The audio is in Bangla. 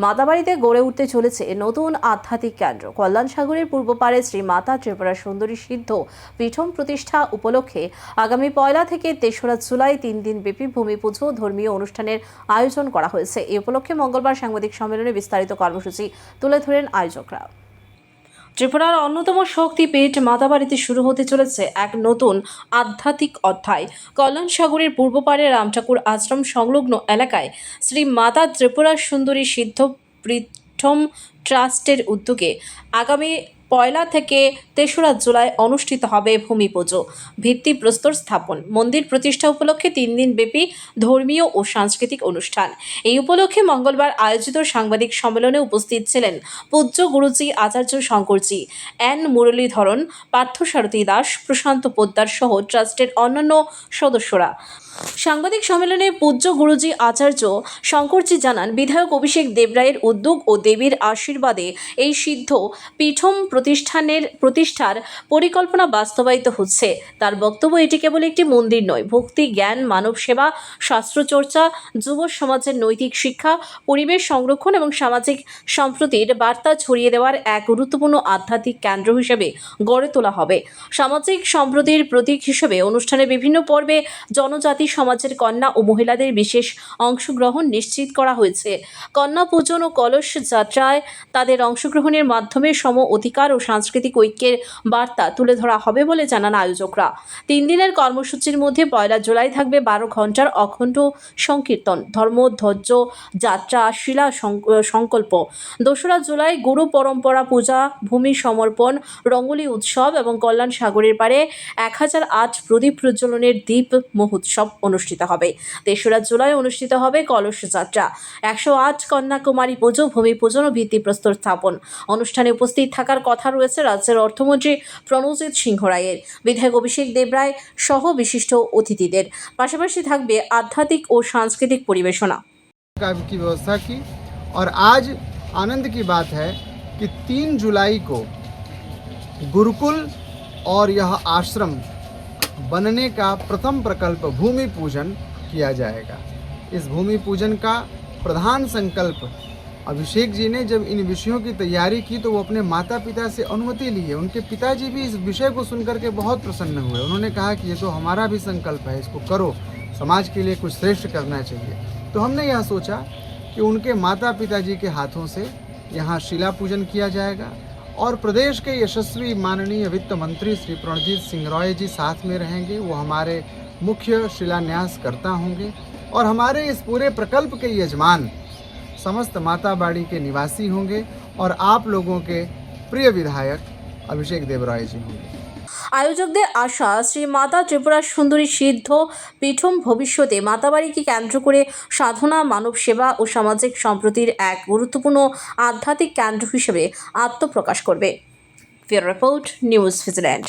মাতাবাড়িতে গড়ে উঠতে চলেছে নতুন আধ্যাত্মিক কেন্দ্র। কল্যাণ সাগরের পূর্ব পারে শ্রী মাতা ত্রিপুরা সুন্দরী সিদ্ধ পীঠম প্রতিষ্ঠা উপলক্ষে আগামী 1 থেকে 3রা জুলাই 3 দিন ব্যাপী ভূমি পুজো ধর্মীয় অনুষ্ঠানের আয়োজন করা হয়েছে। এই উপলক্ষে মঙ্গলবার সাংবাদিক সম্মেলনে বিস্তারিত কর্মসূচি তুলে ধরেন আয়োজকরা। ত্রিপুরার অন্যতম শক্তিপীঠ মাতাবাড়িতে শুরু হতে চলেছে এক নতুন আধ্যাত্মিক অধ্যায়। কল্যাণ সাগরের পূর্ব পারে রামঠাকুর আশ্রম সংলগ্ন এলাকায় শ্রী মাতা ত্রিপুরা সুন্দরী সিদ্ধ পীঠম ট্রাস্টের উদ্যোগে আগামী 1 থেকে 3রা জুলাই অনুষ্ঠিত হবে ভূমি পুজো, ভিত্তিপ্রস্তর স্থাপন, মন্দির প্রতিষ্ঠা উপলক্ষে 3 দিন ব্যাপী ধর্মীয় ও সাংস্কৃতিক অনুষ্ঠান। এই উপলক্ষে মঙ্গলবার আয়োজিত সাংবাদিক সম্মেলনে উপস্থিত ছিলেন পূজ্য গুরুজি আচার্য শঙ্করজি, এন মুরলীধরন, পার্থসারথী দাস, প্রশান্ত পোদ্দার সহ ট্রাস্টের অন্যান্য সদস্যরা। সাংবাদিক সম্মেলনে পূজ্য গুরুজি আচার্য শঙ্করজি জানান, বিধায়ক অভিষেক দেবরায়ের উদ্যোগ ও দেবীর আশীর্বাদে এই সিদ্ধ পীঠম প্রতিষ্ঠার পরিকল্পনা বাস্তবায়িত হচ্ছে। তার বক্তব্য, এটি কেবল একটি মন্দির নয়, ভক্তি, জ্ঞান, মানব সেবা, শাস্ত্রচর্চা, যুব সমাজের নৈতিক শিক্ষা, পরিবেশ সংরক্ষণ এবং সামাজিক সম্প্রীতির বার্তা ছড়িয়ে দেওয়ার এক গুরুত্বপূর্ণ আধ্যাত্মিক কেন্দ্র হিসেবে গড়ে তোলা হবে। সামাজিক সম্প্রীতির প্রতীক হিসেবে অনুষ্ঠানের বিভিন্ন পর্বে জনজাতি সমাজের কন্যা ও মহিলাদের বিশেষ অংশগ্রহণ নিশ্চিত করা হয়েছে। কন্যা পূজন ও কলস যাত্রায় তাদের অংশগ্রহণের মাধ্যমে সম অধিকার ও সাংস্কৃতিক ঐক্যের বার্তা তুলে ধরা হবে বলে জানান আয়োজকরা। 3 দিনের কর্মসূচির মধ্যে 1 জুলাই থাকবে 12 ঘণ্টার অখণ্ড সংকীর্তন, ধর্মধ্বজ যাত্রা, শিলা সংকল্প। 2রা জুলাই গুরু পরম্পরা পূজা, ভূমি সমর্পণ, রঙ্গোলি উৎসব এবং কল্যাণ সাগরের পারে 1008 প্রদীপ প্রজ্বলনের দ্বীপ মহোৎসব অনুষ্ঠিত হবে। 3রা জুলাই অনুষ্ঠিত হবে কলস যাত্রা, 108 কন্যাকুমারী পুজো, ভূমি পূজন ও ভিত্তিপ্রস্তর স্থাপন। অনুষ্ঠানে উপস্থিত থাকার কথা রয়েছে রাজ্যের অর্থমন্ত্রী প্রণজিৎ সিংহ রায়ের, বিধায়ক অভিষেক দেবরায় সহ বিশিষ্ট অতিথিদের। পাশাপাশি থাকবে আধ্যাত্মিক ও সাংস্কৃতিক পরিবেশনা। की व्यवस्था की और आज आनंद की बात है कि 3 जुलाई को गुरुकुल और यह आश्रम बनने का प्रथम प्रकल्प भूमि पूजन किया जाएगा। इस भूमि पूजन का प्रधान संकल्प अभिषेक जी ने जब इन विषयों की तैयारी की तो वो अपने माता पिता से अनुमति लिए। उनके पिताजी भी इस विषय को सुनकर के बहुत प्रसन्न हुए। उन्होंने कहा कि ये तो हमारा भी संकल्प है, इसको करो, समाज के लिए कुछ श्रेष्ठ करना चाहिए। तो हमने यह सोचा कि उनके माता पिताजी के हाथों से यहाँ शिला पूजन किया जाएगा और प्रदेश के यशस्वी माननीय वित्त मंत्री श्री प्रणजीत सिंह राय जी साथ में रहेंगे। वो हमारे मुख्य शिलान्यास करता होंगे और हमारे इस पूरे प्रकल्प के यजमान समस्त माताबाड़ी के निवासी होंगे और आप लोगों के प्रिय विधायक अभिषेक देवराय जी होंगे। আয়োজকদের আশা, শ্রী মাতা ত্রিপুরা সুন্দরী সিদ্ধ পীঠম ভবিষ্যতে মাতাবাড়িকে কেন্দ্র করে সাধনা, মানব সেবা ও সামাজিক সম্প্রীতির এক গুরুত্বপূর্ণ আধ্যাত্মিক কেন্দ্র হিসেবে আত্মপ্রকাশ করবে। Fear report, news vigilante.